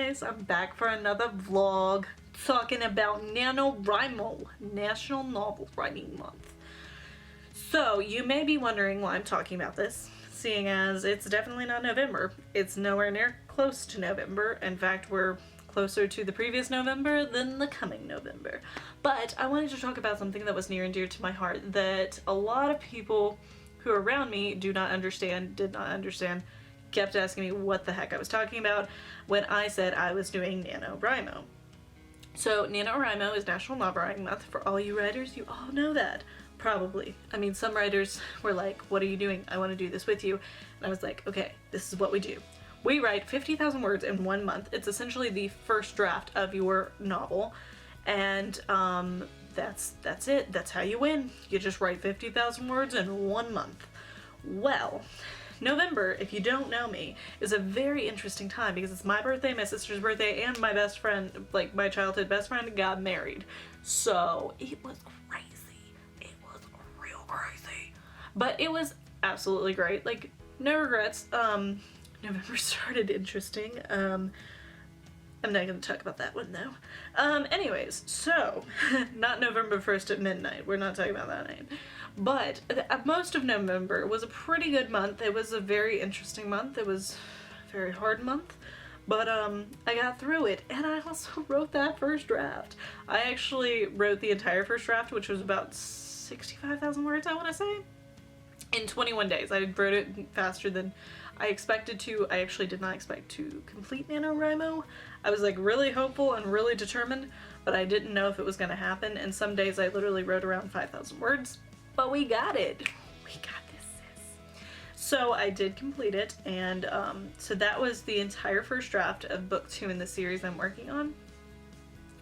guys, I'm back for another vlog talking about NaNoWriMo, National Novel Writing Month. So you may be wondering why I'm talking about this, seeing as it's definitely not November. It's nowhere near close to November. In fact, we're closer to the previous November than the coming November. But I wanted to talk about something that was near and dear to my heart that a lot of people who are around me did not understand, kept asking me what the heck I was talking about when I said I was doing NaNoWriMo. So NaNoWriMo is National Novel Writing Month. For all you writers, you all know that. Probably. I mean, some writers were like, what are you doing? I want to do this with you. And I was like, okay, this is what we do. We write 50,000 words in 1 month. It's essentially the first draft of your novel. And that's it. That's how you win. You just write 50,000 words in 1 month. Well, November, if you don't know me, is a very interesting time because it's my birthday, my sister's birthday, and my best friend, like my childhood best friend, got married. So it was crazy. It was real crazy. But it was absolutely great. Like, no regrets. November started interesting. I'm not going to talk about that one though. Anyways, so, not November 1st at midnight. We're not talking about that night. But most of November was a pretty good month. It was a very interesting month. It was a very hard month. But I got through it, and I also wrote that first draft. I actually wrote the entire first draft, which was about 65,000 words, I want to say, in 21 days. I wrote it faster than I expected to. I actually did not expect to complete NaNoWriMo. I was like really hopeful and really determined, but I didn't know if it was going to happen, and some days I literally wrote around 5,000 words. But we got it. We got this, sis. So I did complete it, and so that was the entire first draft of book 2 in the series I'm working on.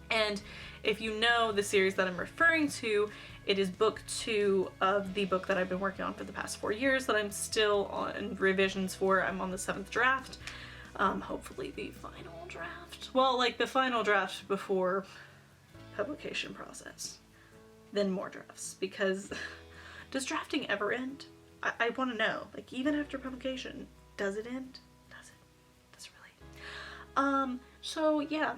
And if you know the series that I'm referring to, it is book 2 of the book that I've been working on for the past 4 years that I'm still on revisions for. I'm on the 7th draft. Hopefully the final draft. Well, like the final draft before publication process. Then more drafts, because does drafting ever end? I want to know. Like, even after publication, does it end? Does it? Does it really? So yeah.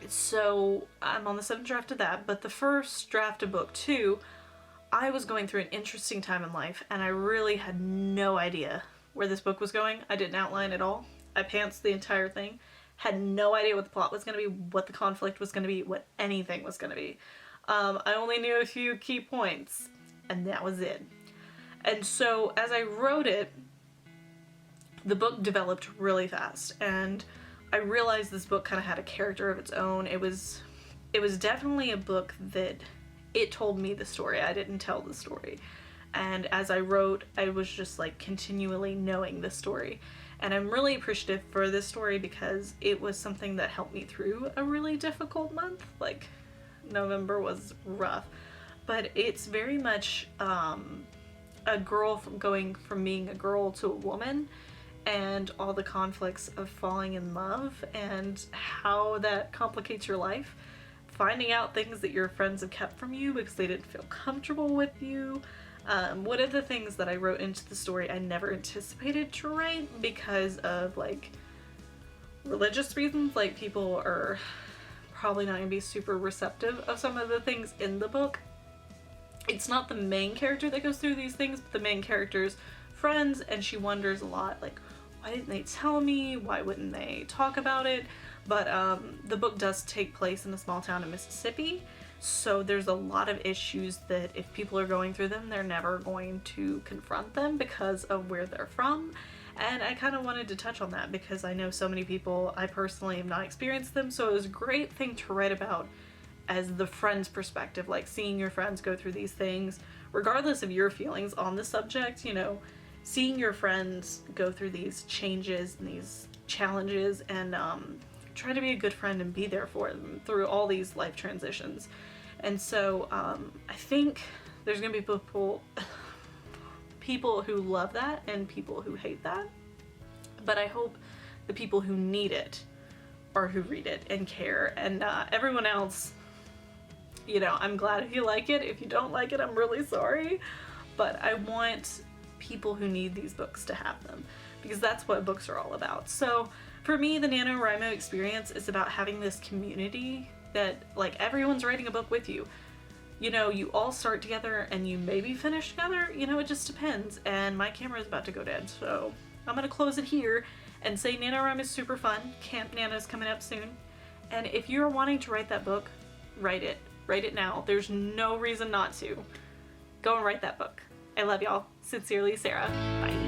So I'm on the 7th draft of that, but the first draft of book 2, I was going through an interesting time in life, and I really had no idea where this book was going. I didn't outline at all. I pantsed the entire thing. Had no idea what the plot was going to be, what the conflict was going to be, what anything was going to be. I only knew a few key points, and that was it. And so as I wrote it, the book developed really fast, and I realized this book kind of had a character of its own. It was definitely a book that it told me the story. I didn't tell the story. And as I wrote, I was just like continually knowing the story. And I'm really appreciative for this story because it was something that helped me through a really difficult month. Like, November was rough, but it's very much a girl going from being a girl to a woman, and all the conflicts of falling in love and how that complicates your life, finding out things that your friends have kept from you because they didn't feel comfortable with you. One of the things that I wrote into the story I never anticipated to write because of like religious reasons. Like, people are probably not going to be super receptive of some of the things in the book. It's not the main character that goes through these things, but the main character's friends, and she wonders a lot, like, why didn't they tell me? Why wouldn't they talk about it? But the book does take place in a small town in Mississippi, so there's a lot of issues that if people are going through them, they're never going to confront them because of where they're from. And I kind of wanted to touch on that because I know so many people, I personally have not experienced them, so it was a great thing to write about as the friend's perspective, like seeing your friends go through these things, regardless of your feelings on the subject, you know, seeing your friends go through these changes and these challenges, and try to be a good friend and be there for them through all these life transitions. And so I think there's gonna be people who love that and people who hate that, but I hope the people who need it are who read it and care, and everyone else, you know, I'm glad if you like it. If you don't like it, I'm really sorry, but I want people who need these books to have them, because that's what books are all about. So For me, the NaNoWriMo experience is about having this community that, like, everyone's writing a book with you. You know, you all start together and you maybe finish together, you know, it just depends. And my camera is about to go dead, so I'm gonna close it here and say NaNoWriMo is super fun. Camp Nano's coming up soon. And if you're wanting to write that book, write it. Write it now. There's no reason not to. Go and write that book. I love y'all. Sincerely, Sarah. Bye.